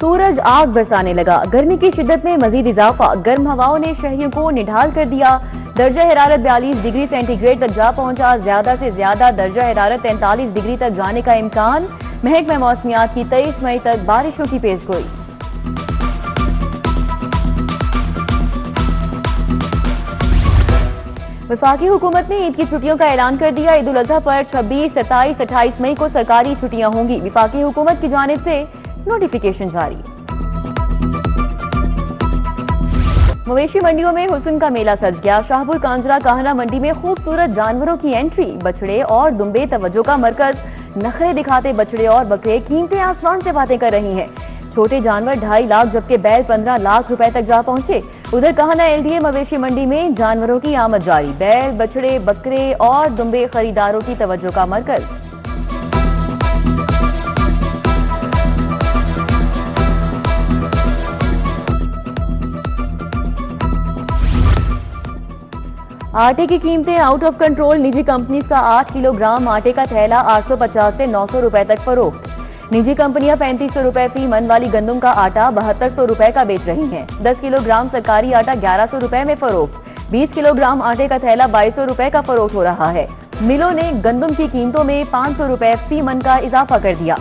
सूरज आग बरसाने लगा। गर्मी की शिद्दत में मजीद इजाफा। गर्म हवाओं ने शहरियों को निढाल कर दिया। दर्जा हरारत 42 डिग्री सेंटीग्रेड तक जा पहुंचा। ज्यादा से ज्यादा दर्जा हरारत 43 डिग्री तक जाने का इम्कान। महकमा मौसमियात की 23 मई तक बारिशों की पेशगोई। वफाकी हुकूमत ने ईद की छुट्टियों का ऐलान कर दिया। ईद उल अजहा पर 26, 27, 28 मई को सरकारी छुट्टियां होंगी। वफाकी हुकूमत की जानिब से नोटिफिकेशन जारी। मवेशी मंडियों में हुस्न का मेला सज गया। शाहपुर कांजरा काहना मंडी में खूबसूरत जानवरों की एंट्री। बछड़े और दुम्बे तवज्जो का मरकज। नखरे दिखाते बछड़े और बकरे कीमतें आसमान से बातें कर रही हैं। छोटे जानवर 2.5 लाख जबकि बैल 15 लाख रुपए तक जा पहुंचे। उधर काहना एलडीए मवेशी मंडी में जानवरों की आमद जारी। बैल, बछड़े, बकरे और दुम्बे खरीदारों की तवज्जो का मरकज। आटे की कीमतें आउट ऑफ कंट्रोल। निजी कंपनीज का 8 किलोग्राम आटे का थैला 850 से 900 रुपए तक फरोख्त। निजी कंपनियां 3500 रुपए फी मन वाली गंदम का आटा 7200 रुपए का बेच रही हैं। 10 किलोग्राम सरकारी आटा 1100 रुपए में फरोख्त। 20 किलोग्राम आटे का थैला 2200 रुपए का फरोख्त हो रहा है। मिलों ने गंदम की कीमतों में 500 रुपए फी मन का इजाफा कर दिया।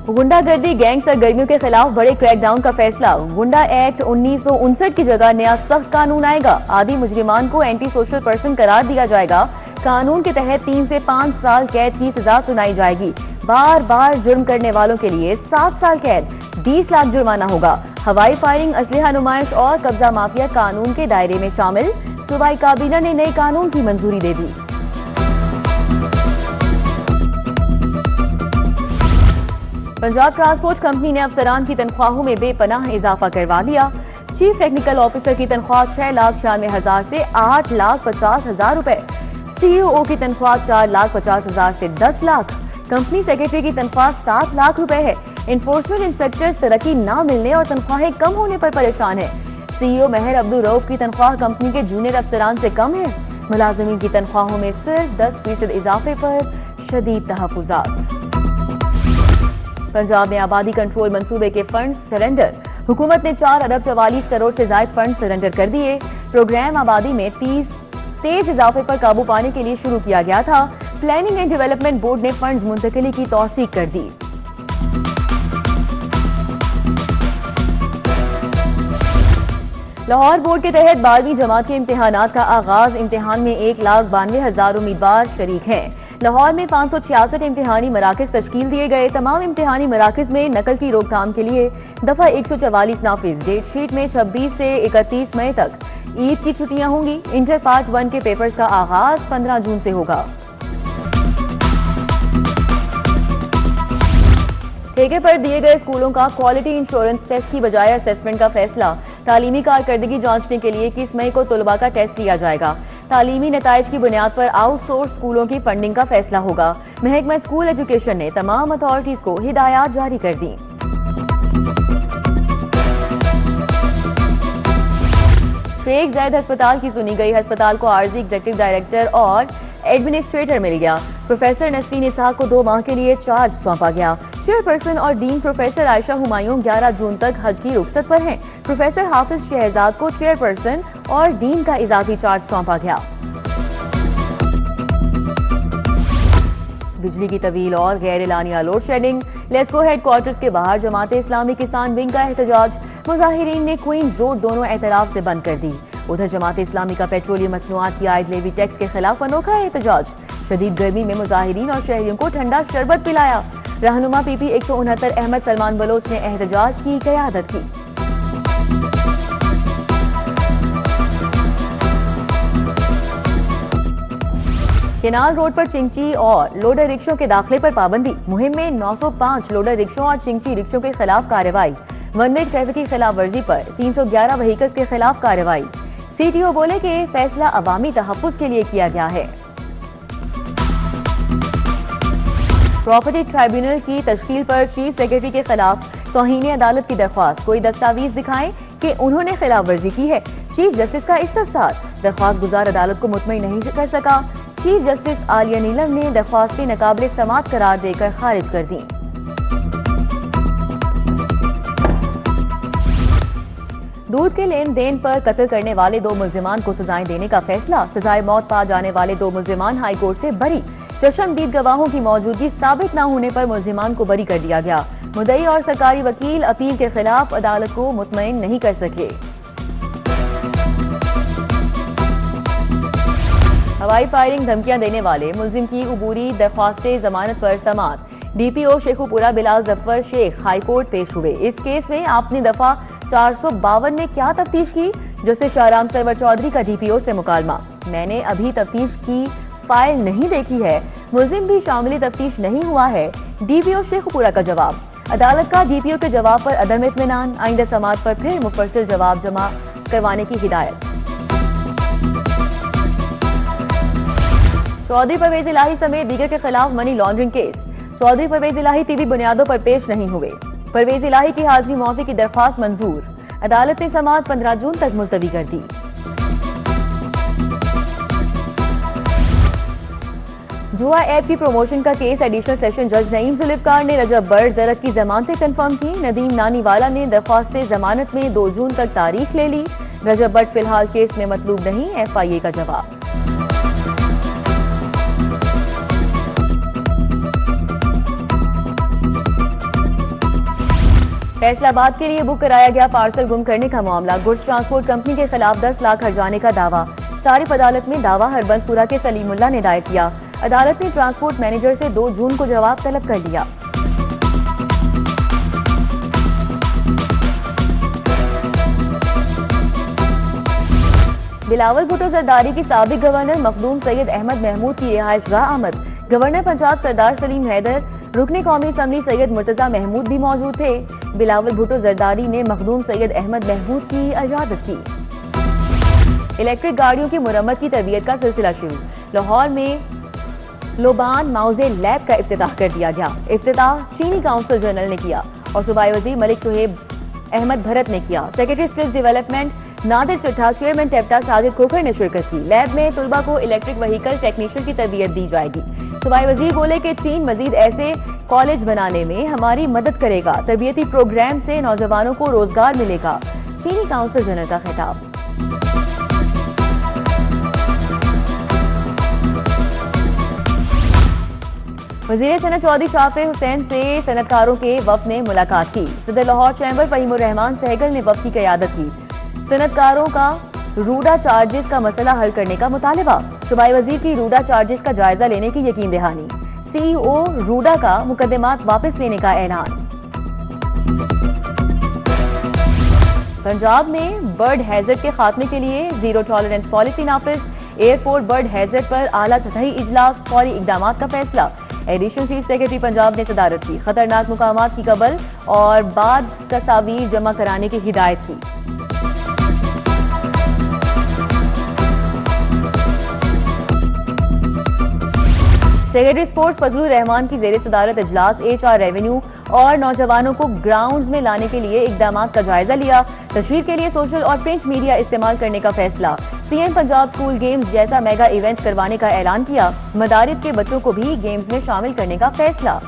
गुंडागर्दी गैंग सरगर्मियों के खिलाफ बड़े क्रैकडाउन का फैसला। गुंडा एक्ट 1959 की जगह नया सख्त कानून आएगा। आदि मुजरिमान को एंटी सोशल पर्सन करार दिया जाएगा। कानून के तहत 3 से 5 साल कैद की सजा सुनाई जाएगी। बार बार जुर्म करने वालों के लिए 7 साल कैद, 20 लाख जुर्माना होगा। हवाई फायरिंग, असलहा नुमाइश और कब्जा माफिया कानून के दायरे में शामिल। सूबाई काबीना ने नए कानून की मंजूरी दे दी। पंजाब ट्रांसपोर्ट कंपनी ने अफसरान की तनख्वाहों में बेपनाह इजाफा करवा लिया। चीफ टेक्निकल ऑफिसर की तनख्वाह 6,96,000 से 8,50,000 रुपए। सीईओ की तनख्वाह 4,50,000 से 10 लाख। कंपनी सेक्रेटरी की तनख्वाह 7 लाख रुपए है। इन्फोर्समेंट इंस्पेक्टर्स तरक्की न मिलने और तनख्वाहें कम होने पर परेशान है। सीईओ महर अब्दुल रऊफ की तनख्वाह कंपनी के जूनियर अफसरान से कम है। मुलाजिमीन की तनख्वाहों में सिर्फ 10% इजाफे पर शदीद तहफुजात। पंजाब में आबादी कंट्रोल मंसूबे के फंड सरेंडर। हुकूमत ने 4 अरब 44 करोड़ से ज्यादा फंड सरेंडर कर दिए। प्रोग्राम आबादी में तेज इजाफे पर काबू पाने के लिए शुरू किया गया था। प्लानिंग एंड डेवलपमेंट बोर्ड ने फंड्स मुंतकिली की तौसीक कर दी। लाहौर बोर्ड के तहत 12वीं जमात के इम्तिहानात का आगाज। इम्तिहान में 1,92,000 उम्मीदवार शरीक हैं। लाहौर में 566 इम्तिहानी मराकज तश्कील दिए गए। तमाम इम्तिहानी मराकज में नकल की रोकथाम के लिए दफा 144 नाफिज। डेट शीट में 26 से 31 मई तक ईद की छुट्टियां होंगी। इंटर पार्ट 1 के पेपर्स का आगाज 15 जून से होगा। ठेके पर दिए गए स्कूलों का क्वालिटी इंश्योरेंस टेस्ट की बजाय असेसमेंट का फैसला। तालीमी कारकर्दगी जांचने के लिए 21 मई को तलबा का टेस्ट लिया जाएगा। तालीमी नताइज की बुनियाद पर आउटसोर्स स्कूलों की फंडिंग का फैसला होगा। महकमा स्कूल एजुकेशन ने तमाम अथॉरिटीज को हिदायत जारी कर दी। शेख जायद अस्पताल की सुनी गई। अस्पताल को आर्जी एग्जीक्यूटिव डायरेक्टर और एडमिनिस्ट्रेटर मिल गया। प्रोफेसर नसरीन इसहाक को 2 माह के लिए चार्ज सौंपा गया। चेयरपर्सन और डीन प्रोफेसर आयशा हुमायूं 11 जून तक हज की रुखसत पर हैं। प्रोफेसर हाफिज शहजाद को चेयरपर्सन और डीन का इजाफी चार्ज सौंपा गया। बिजली की तवील और गैर एलानिया लोड शेडिंग। लेस्को हेडक्वार्टर्स के बाहर जमाते इस्लामी किसान विंग का एहतजाज। मुजाहिरीन ने क्वींस रोड दोनों एतराफ से बंद कर दी। उधर जमात इस्लामी का पेट्रोलियम मसनूआत की आयद लेवी टैक्स के खिलाफ अनोखा एहतजाज। शदीद गर्मी में मुजाहिरीन और शहरियों को ठंडा शरबत पिलाया। रहनुमा पीपी 169 अहमद सलमान बलोच ने एहतजाज की क़यादत की। केनाल रोड पर चिंची और लोडर रिक्शों के दाखिले पर पाबंदी। मुहिम में 905 लोडर रिक्शों और चिंची रिक्शों के खिलाफ कार्रवाई। वन वे ट्रैफिक की खिलाफ वर्जी पर 311 व्हीकल्स के खिलाफ कार्रवाई। सीटीओ बोले कि फैसला अवामी तहफ्फुज के लिए किया गया है। प्रॉपर्टी ट्राइब्यूनल की तश्कील पर चीफ सेक्रेटरी के खिलाफ तौहीन अदालत की दरख्वास्त। कोई दस्तावेज दिखाएं कि उन्होंने खिलाफ वर्जी की है। चीफ जस्टिस का इस्तफसार। दरख्वास्त गुजार अदालत को मुतमईन नहीं कर सका चीफ जस्टिस आलिया नीलम ने दरख्वास्तें नाकाबिले समाअत करार देकर खारिज कर दी। दूध के लेन देन पर कत्ल करने वाले 2 मुल्जिमान को सजाएं देने का फैसला। सजाए मौत पा जाने वाले 2 मुल्जिमान हाई कोर्ट से बरी। चश्मदीद गवाहों की मौजूदगी साबित न होने पर मुल्जिमान को बरी कर दिया गया। मुद्दई और सरकारी वकील अपील के खिलाफ अदालत को मुतमईन नहीं कर सके। हवाई फायरिंग धमकियां देने वाले मुल्जिम की उबूरी दरख्वास्तें जमानत पर समाअत। डीपीओ शेखुपुरा बिलाल जफर शेख हाईकोर्ट पेश हुए। इस केस में आपने दफा 452 में क्या तफ्तीश की? जस्टिस शाहराम सरवर चौधरी का डीपीओ से मुकालमा। मैंने अभी तफ्तीश की फाइल नहीं देखी है, मुल्जिम भी शामिल तफ्तीश नहीं हुआ है। डीपीओ शेखुपुरा का जवाब। अदालत का डीपीओ के जवाब पर अदम इत्मीनान। आइंदा समाअत पर फिर मुफस्सिल जवाब जमा करवाने की हिदायत। चौधरी परवेज इलाही समेत दीगर के खिलाफ money laundering case. Chaudhry Pervaiz Elahi तिबी बुनियादों पर पेश नहीं हुए। परवेज इलाही की हाजिरी मौफी की दरख्वास्त मंजूर। अदालत ने समाअत 15 जून तक मुलतवी कर दी। जुआ ऐप की प्रमोशन का केस एडिशनल सेशन जज नईम जुल्फकार ने रजब बर्ड जरत की जमानतें कंफर्म की। नदीम नानीवाला ने दरख्वास्तें जमानत में 2 जून तक तारीख ले ली। रजब बर्ड फिलहाल केस में मतलूब नहीं, FIA का जवाब। फैसलाबाद के लिए बुक कराया गया पार्सल गुम करने का मामला। गुड्स ट्रांसपोर्ट कंपनी के खिलाफ 10 लाख हर्जाने का दावा। सारिफ अदालत में दावा हरबंसपुरा के सलीमुल्लाह ने दायर किया। अदालत ने ट्रांसपोर्ट मैनेजर से 2 जून को जवाब तलब कर लिया। बिलावल भुट्टो जरदारी की साबिक गवर्नर मखदूम सैयद अहमद महमूद की रिहाइशगाह आमद। गवर्नर पंजाब सरदार सलीम हैदर, रुकने कौमी असम्बली सैयद मुर्तजा महमूद भी मौजूद थे। बिलावल भुट्टो जरदारी ने मखदूम सैयद अहमद महमूद की इजाजत की। इलेक्ट्रिक गाड़ियों की मुरम्मत की तरबियत का सिलसिला शुरू। लाहौर में लोबान माउजे लैब का इफ्तिताह कर दिया गया। इफ्तिताह चीनी काउंसिल जनरल ने किया और सूबाई वजीर मलिक सुहेब अहमद भरत ने किया। सेक्रेटरी स्किल्स डेवलपमेंट नादिर चट्टा, चेयरमैन टेप्टा साजिद खोखर ने शिरकत की। लैब में तुलबा को इलेक्ट्रिक व्हीकल टेक्नीशियन की तरबियत दी जाएगी। सूबाई वजीर बोले कि चीन मजीद ऐसे कॉलेज बनाने में हमारी मदद करेगा। तरबियती प्रोग्राम से नौजवानों को रोजगार मिलेगा। चीनी काउंसिल जनरल का खिताब। वज़ीर सनत चौधरी शाफिर हुसैन से सनतकारों के वफ्द ने मुलाकात की। सदर लाहौर चैम्बर फहीमुर रहमान सहगल ने वफ्द की क़यादत की। सनतकारों का रूडा चार्जेस का मसला हल करने का मुतालबा। सूबाई वजीर की रूडा चार्जेस का जायजा लेने की यकीन दहानी। CEO रूडा का मुकदमात वापस लेने का ऐलान। पंजाब में बर्ड हैजर्ड के खात्मे के लिए जीरो टॉलरेंस पॉलिसी नाफिज। एयरपोर्ट बर्ड हैजर्ड पर आला सतही इजलास, फौरी इकदामात का फैसला। एडिशनल चीफ सेक्रेटरी पंजाब ने सदारत की। खतरनाक मुकामात की कबल और बाद तस्वीर जमा कराने की हिदायत की। सेक्रेटरी स्पोर्ट्स फजलुर रहमान की जेर सदारत इजलास। HR रेवेन्यू और नौजवानों को ग्राउंड्स में लाने के लिए इकदामात का जायजा लिया। तशहीर के लिए सोशल और प्रिंट मीडिया इस्तेमाल करने का फैसला। CM पंजाब स्कूल गेम्स जैसा मेगा इवेंट करवाने का ऐलान किया। मदारिस के बच्चों को भी गेम्स में शामिल करने का फैसला।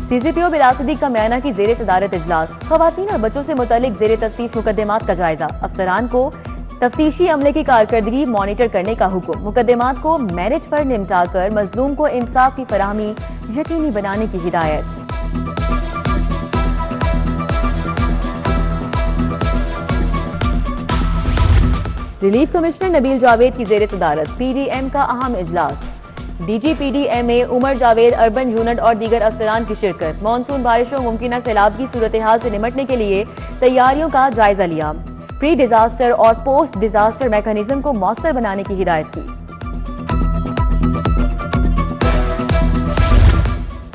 CCPO बिलाल सिद्दीक का म्याना की जेर सदारत इजलास। खवातीन और बच्चों से मुतल्लिक जेर तफ्तीश मुकदमात का जायजा। अफसरान को तफ्तीशी अमले की कारकर्दगी मॉनिटर करने का हुक्म। मुकदमात को मैरिज पर निपटाकर मजलूम को इंसाफ की फराहमी यकीनी बनाने की हिदायत। रिलीफ कमिश्नर नबील जावेद की जेर सदारत PDM का अहम इजलास। DG PDMA Umar Javed, urban unit और दीगर अफसरान की शिरकत। मानसून बारिशों मुमकिन सैलाब की सूरत हाल से निपटने के लिए तैयारियों का जायजा लिया। प्री डिजास्टर और पोस्ट डिजास्टर मैकेनिज्म को मौसर बनाने की हिदायत की।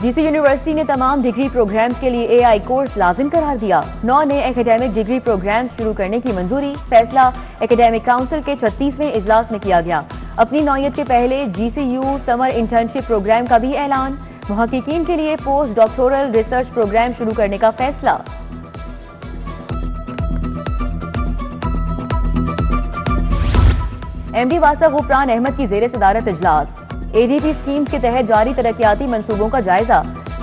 GC यूनिवर्सिटी ने तमाम डिग्री प्रोग्राम्स के लिए AI कोर्स लाजिम करार दिया। 9 नए एकेडमिक डिग्री प्रोग्राम्स शुरू करने की मंजूरी। फैसला एकेडमिक काउंसिल के 36वें इजलास में किया गया। अपनी नौयत के पहले GCU समर इंटर्नशिप प्रोग्राम का भी ऐलान। मुहक्किकीन के लिए पोस्ट डॉक्टोरल रिसर्च प्रोग्राम शुरू करने का फैसला। एमडी वासा गुफरान अहमद की जेर सदारत इजलास। एजीपी स्कीम्स के तहत जारी तरक्याती मंसूबों का जायजा।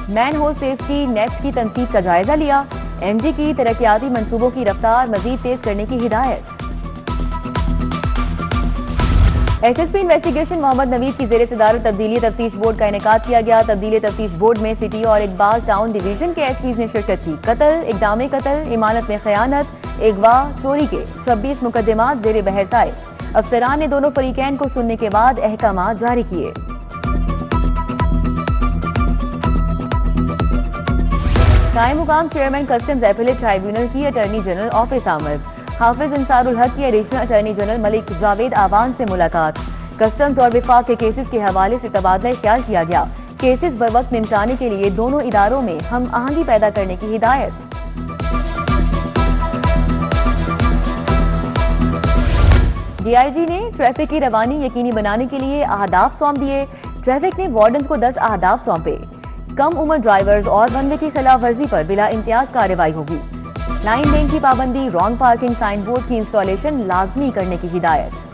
मैन होल सेफ्टी नेट्स की तनसीब का जायजा लिया। एमडी की तरक्याती मंसूबों की रफ्तार मजीद तेज करने की हिदायत। एसएसपी इन्वेस्टिगेशन मोहम्मद नवीद की जेर सदारत तब्दीली तफ्तीश बोर्ड का इनेकाद किया गया। तब्दीली तफ्तीश बोर्ड में सिटी और इकबाल टाउन डिवीजन के एसपीज ने शिरकत की। कत्ल, इकदाम कत्ल, इमानत में खयानत, अगवा, चोरी के 26 मुकदमात जेर बहस आए। अफसरान ने दोनों फरीकैन को सुनने के बाद अहकाम जारी किए। कायम मुकाम चेयरमैन कस्टम्स एपीलेट ट्राइब्यूनल की अटॉर्नी जनरल ऑफिस आमद। हाफिज अंसारुल हक की additional attorney general Malik Javed Awan से मुलाकात। कस्टम्स और विफाक के केसेस के हवाले से तबादला ख्याल किया गया। केसेस बर वक्त निपटाने के लिए दोनों इदारों में हम आहंगी पैदा करने की हिदायत। डीआईजी ने ट्रैफिक की रवानी यकीनी बनाने के लिए अहदाफ सौंप दिए। ट्रैफिक ने वार्डन्स को 10 अहदाफ सौंपे। कम उम्र ड्राइवर्स और वन वे की खिलाफ वर्जी पर बिला इम्तियाज कार्रवाई होगी। लाइन लेन की पाबंदी, रॉन्ग पार्किंग साइन बोर्ड की इंस्टॉलेशन लाजमी करने की हिदायत।